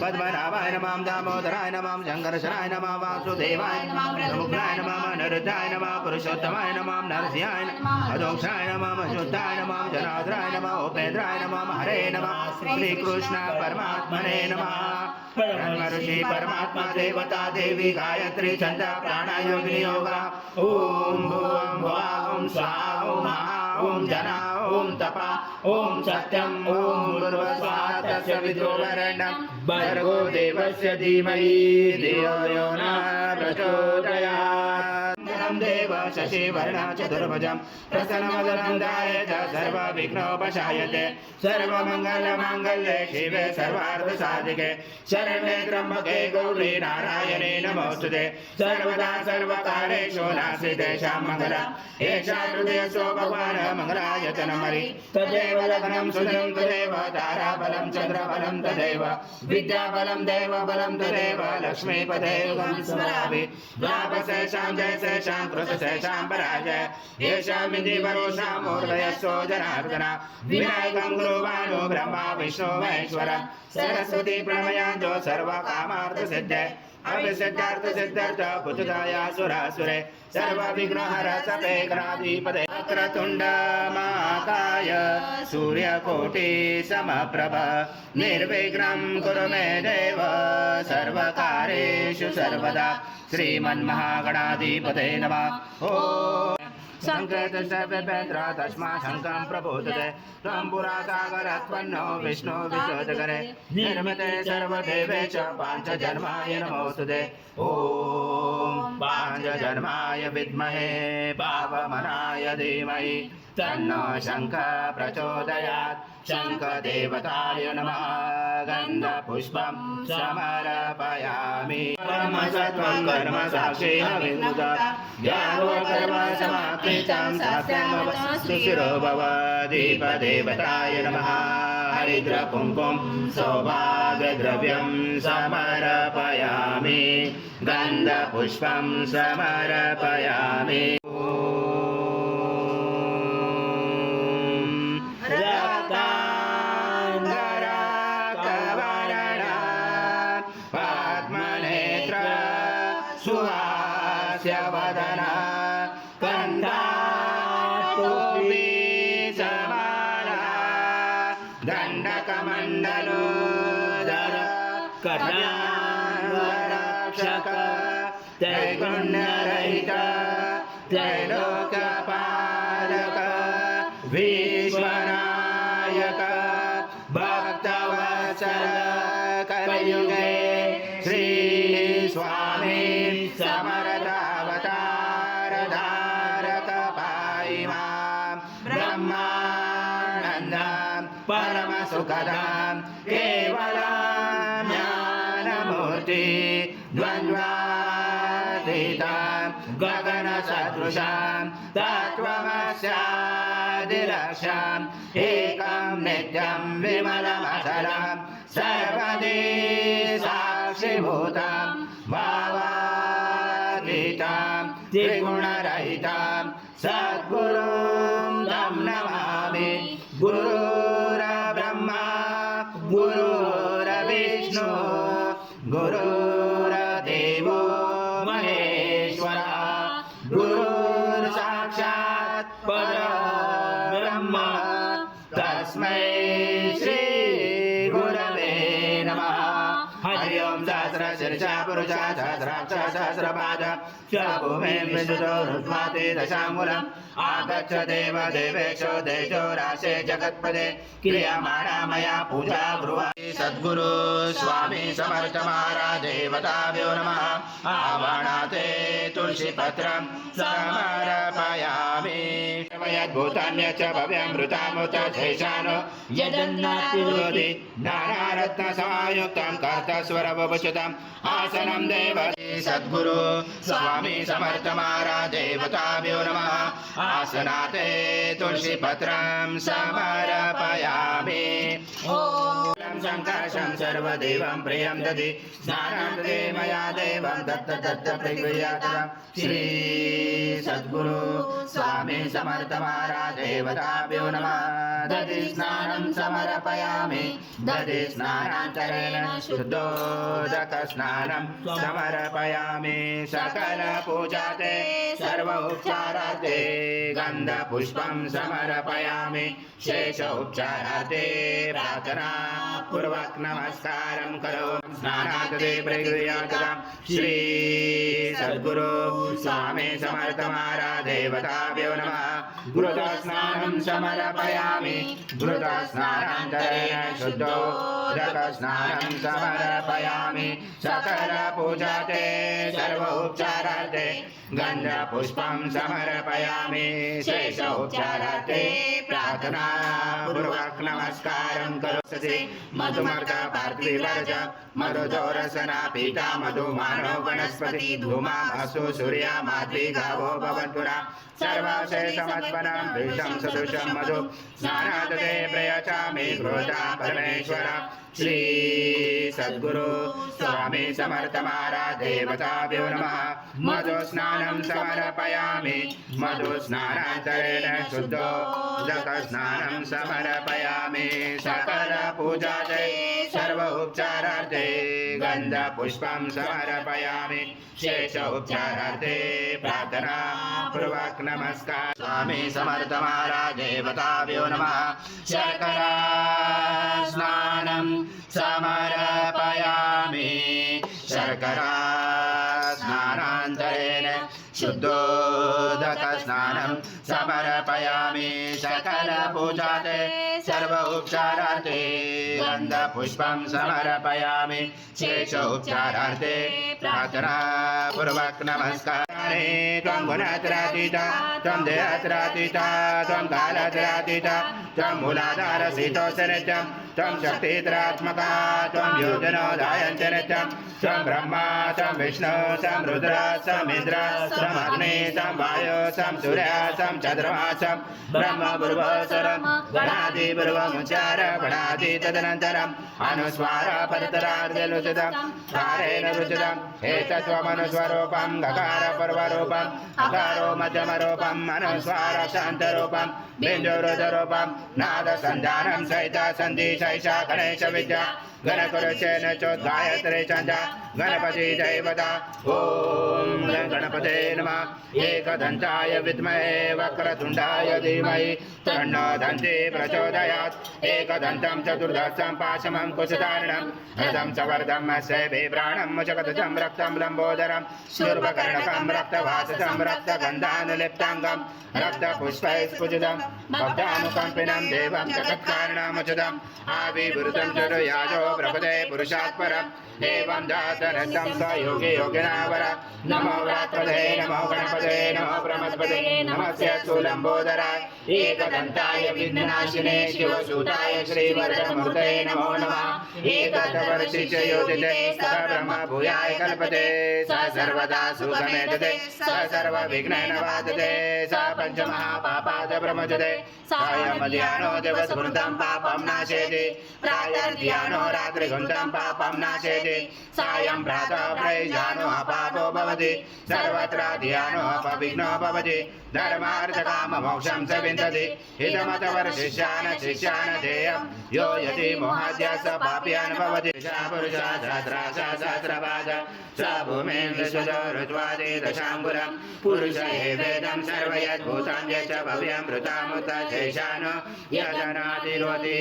पद्मनाभाय नमः दामोदराय नमः शंकरशराय नमः वासुदेवाय नमः प्रमुखाय नमः नरुद्धाय नमः पुरुषोत्तमाय नमः नरसिंहाय नमः अधोक्षाय नमः अच्युताय नमः जनार्दनाय नमः उपेन्द्राय नमः हरे नमः श्री कृष्ण परमात्मने नमः ब्रह्म ऋषि परमात्मा देवता देवी गायत्री छंद प्राणायाम योगा ओम भूम भुवः ओम स्वाहा ओम महा ओम जना ओम तपा ओम सत्यम ओम भूर्भुवः तस्य विद्रोवरेण्यं भर्गो देवस्य धीमहि धियो यो न प्रचोदयात् देव शशिवर्णं चतुर्भुजं प्रसन्नवदनं ध्यायेत् सर्वविघ्नोपशायते सर्वमङ्गलमाङ्गल्ये शिवे सर्वार्थसाधिके शरण्ये त्र्यम्बके गौरी नारायणे नमोस्तुते सर्वदा सर्वकारेषु नास्ति तेषां मङ्गलम् एषा हृदयसो भगवान् मङ्गलायतनमरि तदेव लग्नं सुदं तदेव ताराबलं चन्द्रबलं तदेव विद्याबलं देवबलं तदेव लक्ष्मीपदे युगं स्मरामि द्वापशेषां जयशेषां कृतशेषां पराजय येषामिति परोषां मूर्धयस्सो जनार्दन विनायकं गुरुवानो ब्रह्मा विष्णु महेश्वर सरस्वती प्रणमयान्तो सर्वकामार्थसिद्धे अभिसिद्धार्थसिद्धार्थ कुतुदाया सुरासुरे सर्वविघ्नहर सपेघ्नाधिपते वक्रतुण्ड महाकाय सूर्यकोटि समप्रभ निर्विघ्नं कुरु मे देव सर्वकार्येषु सर्वदा श्रीमन्महागणाधिपते नमः ओम संकेतश्चेन्द्र तस्मा शङ्खं प्रबोधते त्वं पुरासागरत्वन्नो विष्णु विशोधकरे निर्मिते सर्वदेवेश पाञ्चजन्माय नमोस्तुते ॐ पाञ्चजन्माय विद्महे पावमनाय धीमहि तन्नो शङ्खः प्रचोदयात् शङ्खदेवताय नमः गन्धपुष्पं समर्पयामि कर्मसत्त्वं कर्मसाक्षी हविर्मुदा ज्ञानो कर्मसमाप्तिं सात्यमवस्तु शिरो भव दीपदेवताय नमः हरिद्रकुङ्कुमं सौभाग्यद्रव्यं समर्पयामि गन्धपुष्पं समर्पयामि वदना कंदाटोपी समाना दंडकमंडलोदर कल्याणरक्षक त्रैगुण्यरहित त्रैलोक्यपालक विश्वनायक भक्तवत्सल कलियुगे श्री स्वामी समरदावतारधारक पाहिमां ब्रह्मानन्दं परमसुखदां केवलं ज्ञानमूर्ति द्वन्द्वातीतां गगनसदृशां तत्त्वमस्यादिलक्ष्यम् एकं नित्यं विमलमचलं सर्वदि साक्षिभूतं भावातीतं त्रिगुणरहितं सद्गुरुं तं नमामि गुरुर्ब्रह्मा गुरुर्विष्णु गुरुर्देवो महेश्वरः गुरुर्साक्षात् परब्रह्म तस्मै श्री गुरवे नमः हरि ओम सहस्रशीर्षा पुरुषा सहस्राक्ष सहस्रपाद भूमे विदुतो रुद्माते दशामूलम् आगच्छ देव देवेशो देशो राशे जगत्पदे क्रियमाणा मया पूजा गृहा सद्गुरु स्वामी समर्थ महाराज देवताभ्यो नमः आवाहनाते तुलसी पत्रं समर्पयामि यद्भूतान्यच्च भव्यमृतामृत शेषानो यदन्नातिरोधि नानारत्न समायुक्तं कर्तस्वरवभूषितम् आसनं देव सद्गुरु स्वामी समर्थ महाराज देवताभ्यो नमः आसनाते तुलसी पत्रं समर्पयामि ओम सङ्कर्षं सर्वदेवं प्रियं दधि स्नानं ददे मया देवं दत्त दत्त प्रगृह्यातः श्री सद्गुरु स्वामी समर्थ महाराज देवताभ्यो नमः दधि स्नानं समर्पयामि दधि स्नानान्तरेण शुद्धोदक स्नानं समर्पयामि सकल पूजाते सर्व उपचाराते गंध पुष्पं समर्पयामि शेष उपचाराते प्रार्थना पूर्वक नमस्कारं करोमि स्नानाते प्रगृह्यातः श्री सद्गुरु स्वामी समर्थ महाराज देवताभ्यो नमः घृत स्नानं समर्पयामि घृत स्नानान्तरेण शुद्धोदक स्नानं समर्पयामि सकल पूजाते सर्व उपचाराते गंध पुष्पं समर्पयामि शेष उपचाराते प्रार्थना पूर्वक नमस्कारं करोमि मधुमर्द पार्थिवर्ज मधुदोरसना पीता मधुमानो वनस्पति धूमामसु सूर्या माध्वी गावो भवन्तुना सर्वशेषमत्पनं विषं सदृशं मधु स्नानादते प्रयचामि क्रोधा परमेश्वर श्री सद्गुरु स्वामी समर्थ महाराज देवताभ्यो नमः मधु स्नानं समर्पयामि मधु स्नानान्तरेण शुद्धोदक स्नानं समर्पयामि सकल पूजाते सर्व उपचारार्थे गंध पुष्पं समर्पयामि शेष उपचारार्थे प्रार्थना पूर्वक नमस्कार स्वामी समर्थ महाराज देवताभ्यो नमः शर्करा स्नानं समर्पयामि शर्करा स्नानान्तरेण शुद्धोदक स्नानं समर्पयामि सकल पूजाते सर्व उपचारार्थे गंध पुष्पं समर्पयामि शेष उपचारार्थे प्रार्थना पूर्वक नमस्कार त्वं गुणत्रयातीता त्वं देहत्रयातीता त्वं कालत्रयातीता त्वं मूलाधारसितोऽसनित्यं त्वं शक्तित्रयात्मका त्वं योजनोदायञ्च नित्यं त्वं ब्रह्मा त्वं विष्णु त्वं रुद्र त्वं इन्द्र त्वं अग्नि त्वं वायु त्वं सूर्य त्वं चन्द्रमा त्वं ब्रह्म पूर्वोत्तरं गणादि पूर्वमुच्चार गणादि तदनन्तरम् अनुस्वार परतरार्धलुचितं कारेण रुचितम् एतत्त्वमनुस्वरूपं गकार पर्वरूपम् अकारो मध्यमरूपम् अनुस्वार शान्तरूपं बिन्दुरुद्ररूपं नादसन्धानं सहित सन्धिशैषा गणेश विद्या गणकुरुचेन चोद्गायत्री चन्द्र गणपति दैवता ॐ गणपते नमः एकदन्ताय विद्महे वक्रतुण्डाय धीमहि तन्नो दन्ती प्रचोदयात् एकदन्तं चतुर्दशं पाशमं कुशधारिणं रथं च वर्धं सेभिप्राणं मुचकदजं रक्तं लम्बोदरं शूर्पकर्णकं रक्तवाससं रक्तगन्धानुलिप्ताङ्गं रक्तपुष्पैस्फुजितं भक्तानुकम्पिनं देवं जगत्कारणमुचितम् आविवृतं चतुर्याजो प्रभुते पुरुषात् परम् एवं जातरन्तं स योगी योगिनावर नमो व्रात्पदे नमो गणपते नमो प्रमदपते नमस्य सुलम्बोदराय एकदन्ताय विघ्ननाशिने शिवसूताय श्रीवरदमूर्ते नमो नमः एकदन्तवर्षिच योजिते स ब्रह्म भूयाय कल्पते स सर्वदा सुखमेतते स सर्वविघ्नैर्नवादते स पञ्चमहापापाद प्रमुचते सायमध्याह्नो दिवसवृन्तं पापं नाशेति प्रातर्ध्याह्नो रात्रिगुन्तं पापं नाशेति सायं प्रातः प्रयुज्यानो अपापो भवति सर्वत्र ध्यानो अपविघ्नो भवति धर्मार्थकाममोक्षं च विन्दति इदमतवर्षिष्यान् शिष्यान् ध्येयं यो यदि मोहाद्या स पाप्यान् भवति पुरुषा सहस्रपाद स भूमिं ऋषुदोरुज्वादि दशाङ्गुलं पुरुष एवेदं सर्वयद्भूतं यच्च भव्यं मृतामुत शेषानो यदनातिरोति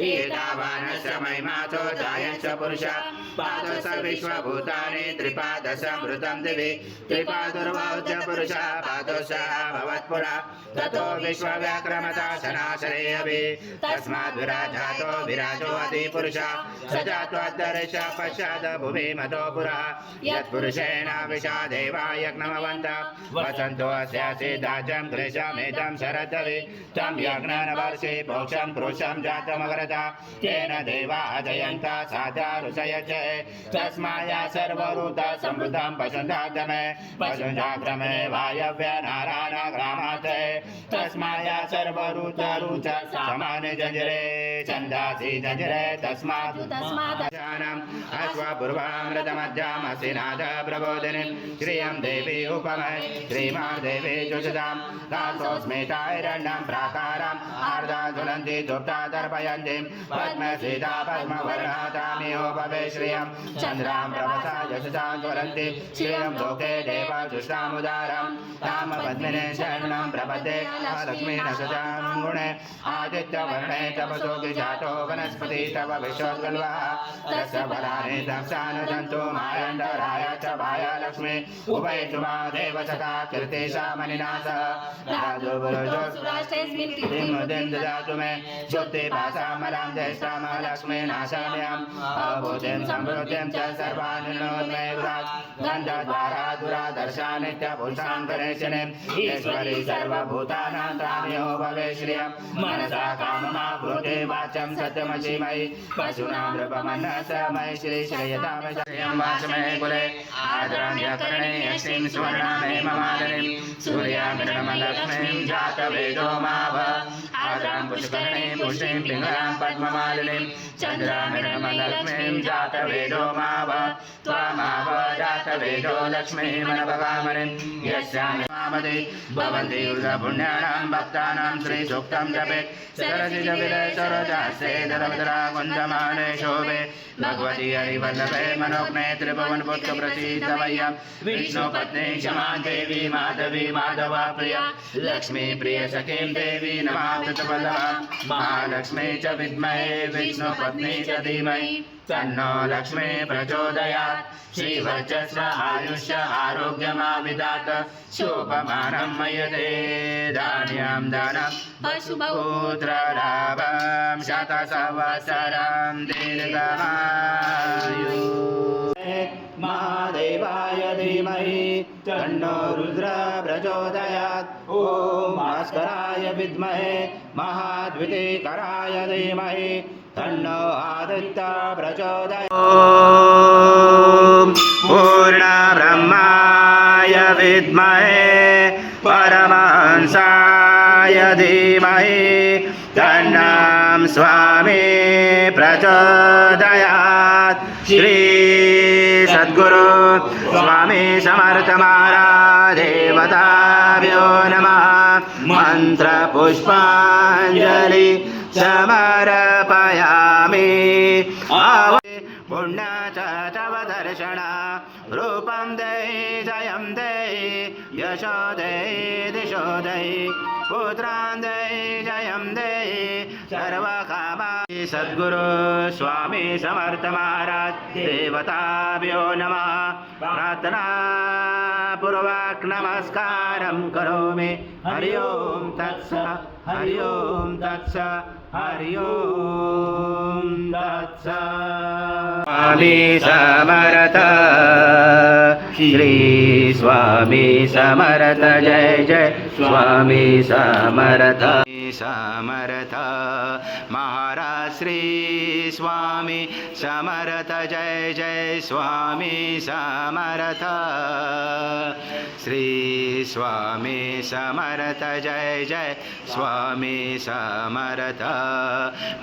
एतावानश्रमैमाथो जायश्च पुरुषा पादश विश्वभूतानि त्रिपादशमृतं दिवि त्रिपादुर्वाच्य पुरुषा पादोषः भवत्पुरा ततो विश्वव्याक्रमता शनाशरे अभि तस्माद् विराजातो विराजो अति पुरुषः स जात्वाद्धरिष पश्चात् भुवि मतो पुरः यत्पुरुषेण विशा देवा यज्ञमवन्तः वसन्तो अस्य सिद्धाचं क्लेशमेतं शरदवि तं यज्ञनवर्षे पौषं पुरुषं जातमग्रता तेन देवा अजयं ता साध्या ऋषयचे तस्माया सर्वरूता संवृद्धं पशुन्धातमे पशुञ्जाग्रमे वायव्य नारायण ग्रामाते तस्माया सर्वरूत रुच समाने जंजरे छन्दासि जंजरे तस्मात् जानम् अश्वपूर्वामृतमध्यामसिनाद प्रबोधिनी श्रियं देवी उपमय श्रीमान् देवी जुषतां दासोऽस्मिताैरण्यं प्राकारम् आर्धा ज्वलन्ति दुप्ता दर्पयन्तीं पद्मसीता पद्मवर्णातामिहोपवे श्रियं चन्द्रां प्रभसा यशसां ज्वलन्ति श्रियं लोके देवजुष्टामुदारं ताम पद्मिने शरणं प्रपद्ये लक्ष्मी नशतां गुणे आदित्यवर्णे तपसो जातो वनस्पति तव विश्वोत्कल्वः तस्य फलानि दक्षानुदन्तु मायन्दराय च भाय लक्ष्मी उभयतु मा देवसखा कीर्तिशा मणिनाथ राजोबुरुजोसुराष्टेस्मिन् ददातु मे ज्योतिभासामलां ज्येष्ठां लक्ष्मी नाशाम्याम् अबोधिं समृद्धिं च सर्वानुनोद्मे गुरात् गन्धद्वारा दुरादर्शा नित्यपुंसां गणेशनीम् ईश्वरी सर्वभूतानां तामियो भवे श्रियं मनसा काममा भूते वाचं सत्यमसीमयि पशूनां नृपमन्नसमय श्री श्रेयतां श्रियं वाचमे कुले आदराण्यकर्णे यक्षीं सुवर्णामे ममादनीं सूर्यामिरणमलक्ष्मीं जातवेदो माव आदरां पुष्कर्णे पुष्टिं पिङ्गलां पद्ममालिनीं चन्द्रामिरणमलक्ष्मीं जातवेदो माव त्वामाव जातवेदो लक्ष्मीं मनभगामनिं यस्यामि मामदे भवन्ति पुण्यानां भक्तानां श्रीसूक्तं जपेत् सरसि जपिले सरोजास्ते दरवदरा कुञ्जमाने शोभे भगवती हरिवल्लभे मनोज्ञे त्रिभुवनपुत्र प्रसीदवय्यं विष्णुपत्नी क्षमा देवी माधवी माधवा प्रिया लक्ष्मी प्रिय सखीं देवी नमामृतवल्लभा महालक्ष्मी च विद्महे विष्णुपत्नी च धीमहि तन्नो लक्ष्मी प्रचोदयात् श्रीवर्चस्व आयुष्य आरोग्यमाविदात शोभमानं मयदे धान्यं दानं पुत्रलाभं शतसंवत्सरं दीर्घमायु महादेवाय धीमहि तन्नो रुद्र प्रचोदयात् ॐ भास्कराय विद्महे महाद्वितीकराय धीमहि तन्नो आदित्य प्रचोदयात् ॐ पूर्णब्रह्माय विद्महे परमहंसाय धीमहि तन्नो स्वामी प्रचोदयात् श्री सद्गुरु स्वामी समर्थ महाराज देवताभ्यो नमः मंत्र पुष्पांजलि समर्पयामि पुण्याचव दर्शन रूपं देहि जयं देहि यशो देहि दिशो देहि पुत्रान् देहि जयं देहि सर्वकामा सद्गुरु स्वामी समर्थ महाराज देवताभ्यो नमः प्रार्थना पूर्वक नमस्कारं करोमि हरि ओम तत्सत् हरि ओम तत्सत् हरि ओम तत्सत् स्वामी समर्थ श्री स्वामी समर्थ जय जय स्वामी समर्थ समर्थ महाराज श्री स्वामी समर्थ जय जय स्वामी समर्थ श्री स्वामी समर्थ जय जय स्वामी समर्थ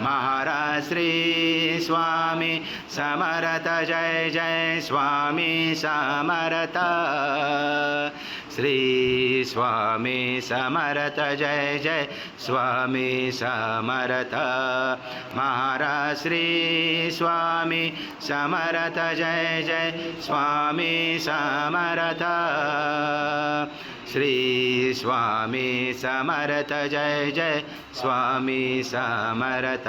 महाराज श्री स्वामी समर्थ जय जय स्वामी समर्थ श्री स्वामी समर्थ जय जय स्वामी समर्थ महाराज श्री स्वामी समर्थ जय जय स्वामी समर्थ श्री स्वामी समर्थ जय जय स्वामी समर्थ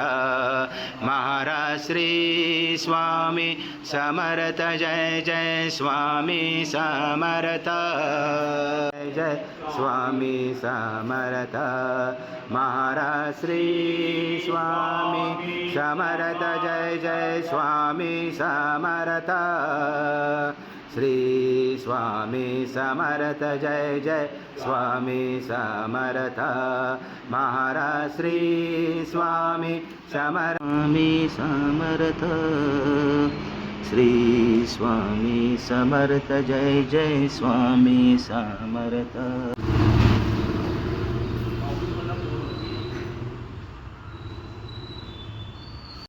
महाराज श्री स्वामी समर्थ जय जय स्वामी समर्थ जय स्वामी समर्थ महाराज श्री स्वामी समर्थ जय जय स्वामी समर्थ श्री स्वामी समर्थ जय जय स्वामी समर्थ महाराज श्री स्वामी समर्थ श्री स्वामी समर्थ जय जय स्वामी समर्थ।